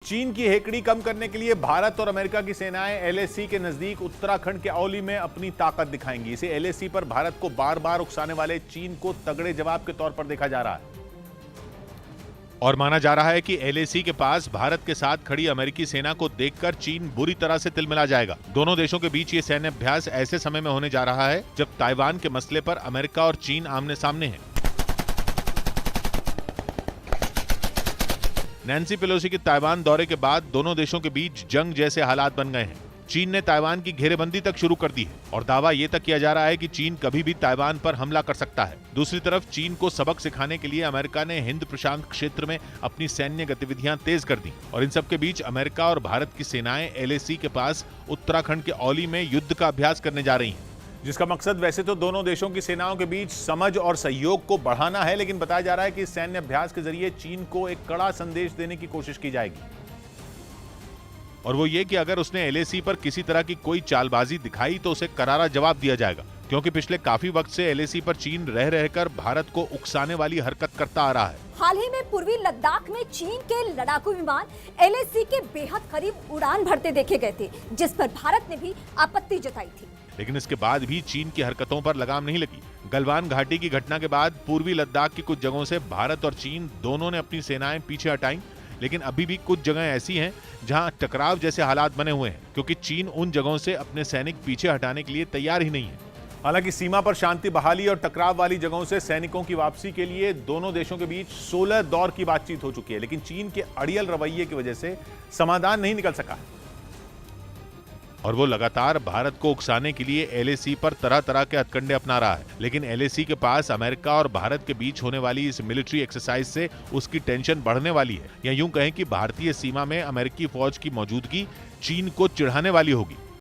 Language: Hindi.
चीन की हेकड़ी कम करने के लिए भारत और अमेरिका की सेनाएं एलएसी के नजदीक उत्तराखंड के औली में अपनी ताकत दिखाएंगी। इसे एलएसी पर भारत को बार बार उकसाने वाले चीन को तगड़े जवाब के तौर पर देखा जा रहा है और माना जा रहा है कि एलएसी के पास भारत के साथ खड़ी अमेरिकी सेना को देखकर चीन बुरी तरह से तिलमिला जाएगा। दोनों देशों के बीच ये सैन्य अभ्यास ऐसे समय में होने जा रहा है जब ताइवान के मसले पर अमेरिका और चीन आमने सामने हैं। नैन्सी पेलोसी के ताइवान दौरे के बाद दोनों देशों के बीच जंग जैसे हालात बन गए हैं। चीन ने ताइवान की घेरेबंदी तक शुरू कर दी है और दावा यह तक किया जा रहा है कि चीन कभी भी ताइवान पर हमला कर सकता है। दूसरी तरफ चीन को सबक सिखाने के लिए अमेरिका ने हिंद प्रशांत क्षेत्र में अपनी सैन्य गतिविधियां तेज कर दी और इन सब के बीच अमेरिका और भारत की सेनाएं एलएसी के पास उत्तराखंड के औली में युद्ध का अभ्यास करने जा रही हैं, जिसका मकसद वैसे तो दोनों देशों की सेनाओं के बीच समझ और सहयोग को बढ़ाना है, लेकिन बताया जा रहा है कि इस सैन्य अभ्यास के जरिए चीन को एक कड़ा संदेश देने की कोशिश की जाएगी और वो ये कि अगर उसने एलएसी पर किसी तरह की कोई चालबाजी दिखाई तो उसे करारा जवाब दिया जाएगा, क्योंकि पिछले काफी वक्त से एलएसी पर चीन रह रहकर भारत को उकसाने वाली हरकत करता आ रहा है। हाल ही में पूर्वी लद्दाख में चीन के लड़ाकू विमान एलएसी के बेहद करीब उड़ान भरते देखे गए थे, जिस पर भारत ने भी आपत्ति जताई थी। लेकिन इसके बाद भी चीन की हरकतों पर लगाम नहीं लगी। गलवान घाटी की घटना के बाद पूर्वी लद्दाख की कुछ जगहों से भारत और चीन दोनों ने अपनी सेनाएं पीछे हटाई, लेकिन अभी भी कुछ जगह ऐसी हैं जहां टकराव जैसे हालात बने हुए हैं, क्योंकि चीन उन जगहों से अपने सैनिक पीछे हटाने के लिए तैयार ही नहीं है। हालांकि सीमा पर शांति बहाली और टकराव वाली जगहों से सैनिकों की वापसी के लिए दोनों देशों के बीच 16 दौर की बातचीत हो चुकी है, लेकिन चीन के अड़ियल रवैये की वजह से समाधान नहीं निकल सका और वो लगातार भारत को उकसाने के लिए एलएसी पर तरह तरह के हथकंडे अपना रहा है। लेकिन एलएसी के पास अमेरिका और भारत के बीच होने वाली इस मिलिट्री एक्सरसाइज से उसकी टेंशन बढ़ने वाली है, या यूं कहें कि भारतीय सीमा में अमेरिकी फौज की मौजूदगी चीन को चिढ़ाने वाली होगी।